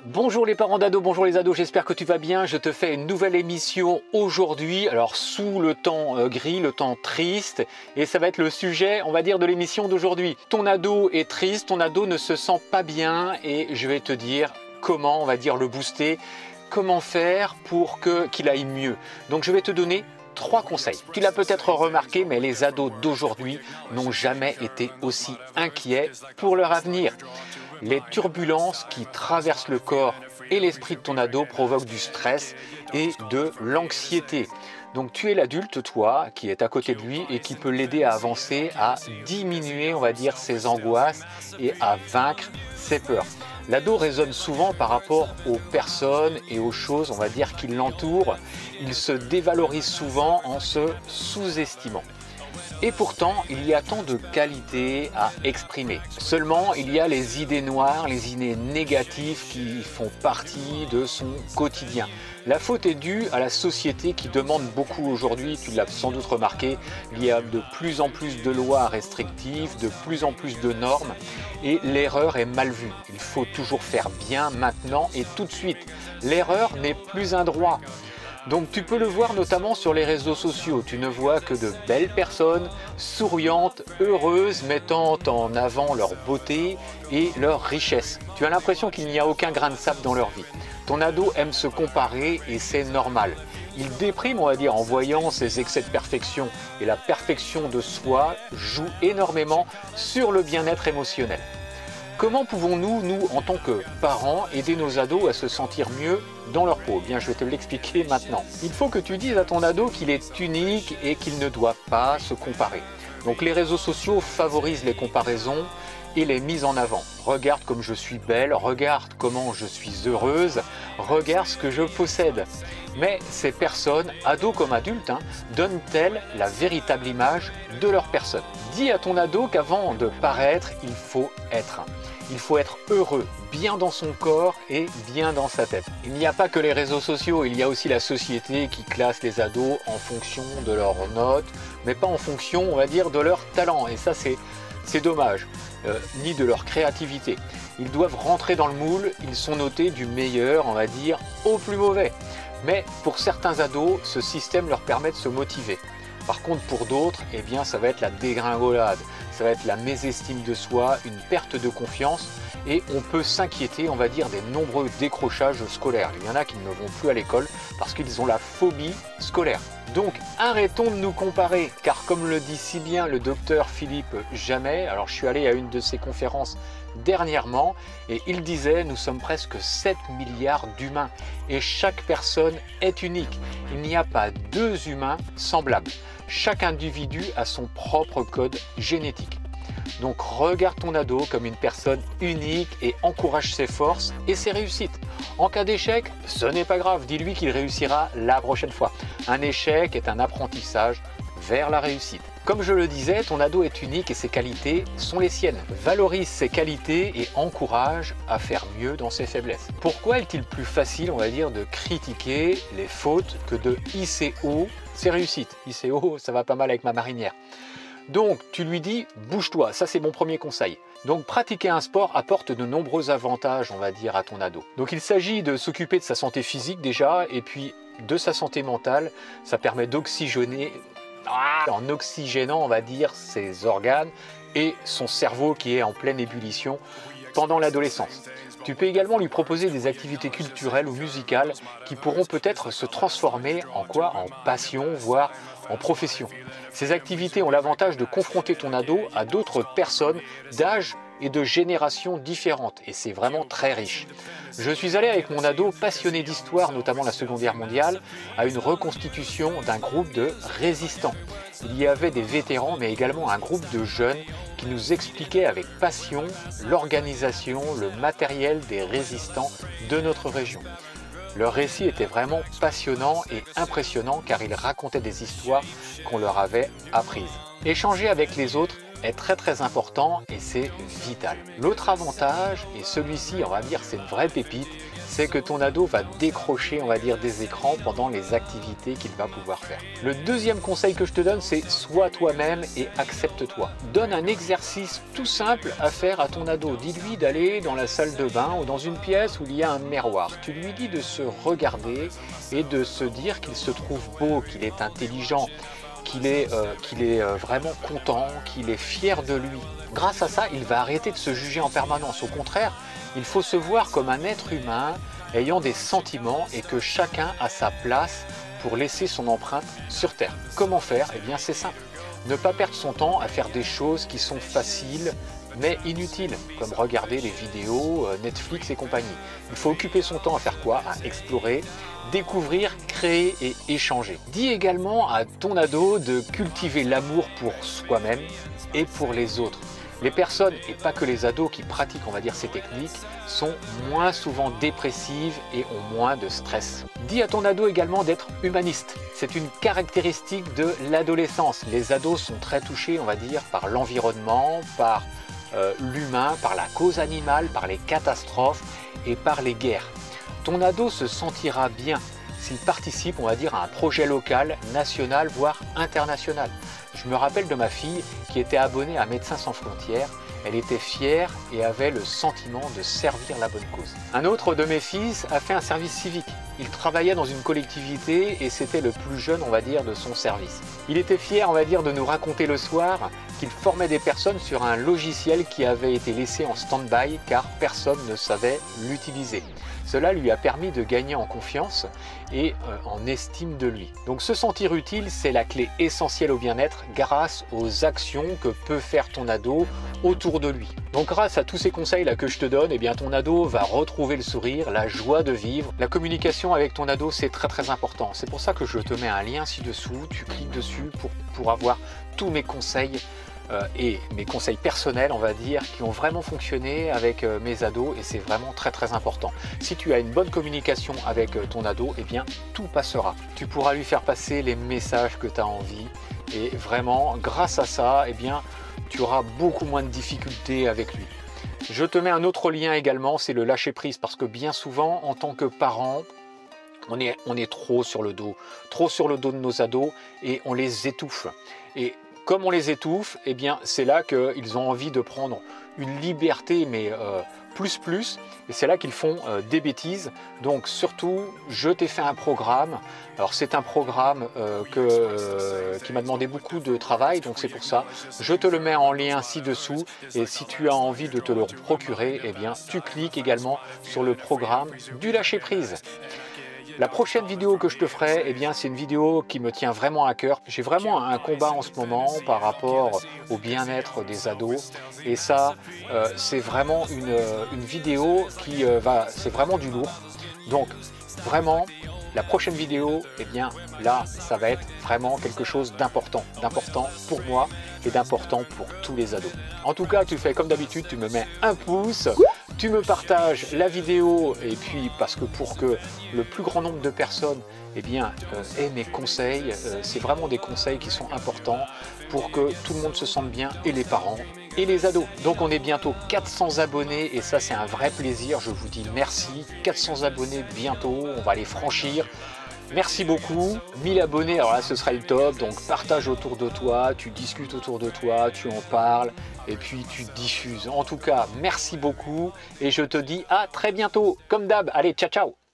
Bonjour les parents d'ados, bonjour les ados, j'espère que tu vas bien. Je te fais une nouvelle émission aujourd'hui, alors sous le temps gris, le temps triste, et ça va être le sujet, on va dire, de l'émission d'aujourd'hui. Ton ado est triste, ton ado ne se sent pas bien, et je vais te dire comment, on va dire, le booster, comment faire pour qu'il aille mieux. Donc je vais te donner 3 conseils. Tu l'as peut-être remarqué, mais les ados d'aujourd'hui n'ont jamais été aussi inquiets pour leur avenir. Les turbulences qui traversent le corps et l'esprit de ton ado provoquent du stress et de l'anxiété. Donc tu es l'adulte, toi, qui est à côté de lui et qui peut l'aider à avancer, à diminuer, on va dire, ses angoisses et à vaincre ses peurs. L'ado raisonne souvent par rapport aux personnes et aux choses, on va dire, qui l'entourent. Il se dévalorise souvent en se sous-estimant. Et pourtant, il y a tant de qualités à exprimer. Seulement, il y a les idées noires, les idées négatives qui font partie de son quotidien. La faute est due à la société qui demande beaucoup aujourd'hui, tu l'as sans doute remarqué, il y a de plus en plus de lois restrictives, de plus en plus de normes, et l'erreur est mal vue. Il faut toujours faire bien maintenant et tout de suite. L'erreur n'est plus un droit. Donc tu peux le voir notamment sur les réseaux sociaux, tu ne vois que de belles personnes, souriantes, heureuses, mettant en avant leur beauté et leur richesse. Tu as l'impression qu'il n'y a aucun grain de sable dans leur vie. Ton ado aime se comparer et c'est normal. Il déprime, on va dire, en voyant ses excès de perfection, et la perfection de soi joue énormément sur le bien-être émotionnel. Comment pouvons-nous, nous, en tant que parents, aider nos ados à se sentir mieux dans leur peau? Bien, je vais te l'expliquer maintenant. Il faut que tu dises à ton ado qu'il est unique et qu'il ne doit pas se comparer. Donc les réseaux sociaux favorisent les comparaisons et les mises en avant. Regarde comme je suis belle, regarde comment je suis heureuse, regarde ce que je possède. Mais ces personnes, ados comme adultes, donnent-elles la véritable image de leur personne? Dis à ton ado qu'avant de paraître, il faut être. Il faut être heureux, bien dans son corps et bien dans sa tête. Il n'y a pas que les réseaux sociaux, il y a aussi la société qui classe les ados en fonction de leurs notes, mais pas en fonction, on va dire, de leur talent. Et ça, c'est dommage, ni de leur créativité. Ils doivent rentrer dans le moule, ils sont notés du meilleur, on va dire, au plus mauvais. Mais pour certains ados, ce système leur permet de se motiver. Par contre, pour d'autres, eh bien, ça va être la dégringolade, ça va être la mésestime de soi, une perte de confiance, et on peut s'inquiéter, on va dire, des nombreux décrochages scolaires. Il y en a qui ne vont plus à l'école parce qu'ils ont la phobie scolaire. Donc arrêtons de nous comparer, car comme le dit si bien le docteur Philippe Jamais, alors je suis allé à une de ses conférences dernièrement, et il disait: nous sommes presque 7 milliards d'humains, et chaque personne est unique. Il n'y a pas 2 humains semblables. Chaque individu a son propre code génétique. Donc regarde ton ado comme une personne unique et encourage ses forces et ses réussites. En cas d'échec, ce n'est pas grave, dis-lui qu'il réussira la prochaine fois. Un échec est un apprentissage vers la réussite. Comme je le disais, ton ado est unique et ses qualités sont les siennes. Valorise ses qualités et encourage à faire mieux dans ses faiblesses. Pourquoi est-il plus facile, on va dire, de critiquer les fautes que de hisser haut ses réussites? Hisser haut, ça va pas mal avec ma marinière. Donc tu lui dis: bouge-toi, ça c'est mon premier conseil. Donc pratiquer un sport apporte de nombreux avantages, on va dire, à ton ado. Donc il s'agit de s'occuper de sa santé physique déjà, et puis de sa santé mentale. Ça permet d'oxygéner, en oxygénant, on va dire, ses organes et son cerveau qui est en pleine ébullition pendant l'adolescence. Tu peux également lui proposer des activités culturelles ou musicales qui pourront peut-être se transformer en quoi? En passion, voire en profession. Ces activités ont l'avantage de confronter ton ado à d'autres personnes d'âge et de générations différentes, et c'est vraiment très riche. Je suis allé avec mon ado passionné d'histoire, notamment la Seconde Guerre mondiale, à une reconstitution d'un groupe de résistants. Il y avait des vétérans, mais également un groupe de jeunes qui nous expliquaient avec passion l'organisation, le matériel des résistants de notre région. Leur récit était vraiment passionnant et impressionnant, car ils racontaient des histoires qu'on leur avait apprises. Échanger avec les autres est très important et c'est vital. L'autre avantage, et celui-ci on va dire c'est une vraie pépite, c'est que ton ado va décrocher, on va dire, des écrans pendant les activités qu'il va pouvoir faire. Le deuxième conseil que je te donne, c'est sois toi-même et accepte-toi. Donne un exercice tout simple à faire à ton ado. Dis-lui d'aller dans la salle de bain ou dans une pièce où il y a un miroir. Tu lui dis de se regarder et de se dire qu'il se trouve beau, qu'il est intelligent, qu'il est vraiment content, qu'il est fier de lui. Grâce à ça, il va arrêter de se juger en permanence. Au contraire, il faut se voir comme un être humain ayant des sentiments et que chacun a sa place pour laisser son empreinte sur Terre. Comment faire? Eh bien c'est simple. Ne pas perdre son temps à faire des choses qui sont faciles mais inutiles, comme regarder les vidéos Netflix et compagnie. Il faut occuper son temps à faire quoi? À explorer, découvrir, créer et échanger. Dis également à ton ado de cultiver l'amour pour soi-même et pour les autres. Les personnes, et pas que les ados qui pratiquent, on va dire, ces techniques, sont moins souvent dépressives et ont moins de stress. Dis à ton ado également d'être humaniste. C'est une caractéristique de l'adolescence. Les ados sont très touchés, on va dire, par l'environnement, par l'humain, par la cause animale, par les catastrophes et par les guerres. Ton ado se sentira bien s'il participe, on va dire, à un projet local, national, voire international. Je me rappelle de ma fille qui était abonnée à Médecins sans frontières. Elle était fière et avait le sentiment de servir la bonne cause. Un autre de mes fils a fait un service civique. Il travaillait dans une collectivité et c'était le plus jeune, on va dire, de son service. Il était fier, on va dire, de nous raconter le soir qu'il formait des personnes sur un logiciel qui avait été laissé en stand-by car personne ne savait l'utiliser. Cela lui a permis de gagner en confiance et en estime de lui. Donc se sentir utile, c'est la clé essentielle au bien-être grâce aux actions que peut faire ton ado autour de lui. Donc grâce à tous ces conseils là que je te donne, eh bien ton ado va retrouver le sourire, la joie de vivre. La communication avec ton ado, c'est très important. C'est pour ça que je te mets un lien ci-dessous, tu cliques dessus pour avoir tous mes conseils et mes conseils personnels, on va dire, qui ont vraiment fonctionné avec mes ados et c'est vraiment très important. Si tu as une bonne communication avec ton ado, eh bien tout passera. Tu pourras lui faire passer les messages que tu as envie et vraiment grâce à ça, eh bien tu auras beaucoup moins de difficultés avec lui. Je te mets un autre lien également, c'est le lâcher prise parce que bien souvent en tant que parent, on est trop sur le dos de nos ados et on les étouffe. Et comme on les étouffe, eh bien c'est là qu'ils ont envie de prendre une liberté, mais plus, et c'est là qu'ils font des bêtises. Donc surtout, je t'ai fait un programme. Alors c'est un programme qui m'a demandé beaucoup de travail, donc c'est pour ça. Je te le mets en lien ci-dessous, et si tu as envie de te le procurer, eh bien tu cliques également sur le programme du lâcher prise. La prochaine vidéo que je te ferai, eh bien, c'est une vidéo qui me tient vraiment à cœur. J'ai vraiment un combat en ce moment par rapport au bien-être des ados. Et ça, c'est vraiment une vidéo qui c'est vraiment du lourd. Donc, vraiment, la prochaine vidéo, eh bien, là, ça va être vraiment quelque chose d'important pour moi et d'important pour tous les ados. En tout cas, tu fais comme d'habitude, tu me mets un pouce. Tu me partages la vidéo et puis parce que pour que le plus grand nombre de personnes eh bien, aient mes conseils, c'est vraiment des conseils qui sont importants pour que tout le monde se sente bien et les parents et les ados. Donc on est bientôt 400 abonnés et ça c'est un vrai plaisir, je vous dis merci. 400 abonnés bientôt, on va les franchir. Merci beaucoup, 1000 abonnés, alors là ce sera le top, donc partage autour de toi, tu discutes autour de toi, tu en parles et puis tu diffuses. En tout cas, merci beaucoup et je te dis à très bientôt, comme d'hab, allez, ciao ciao.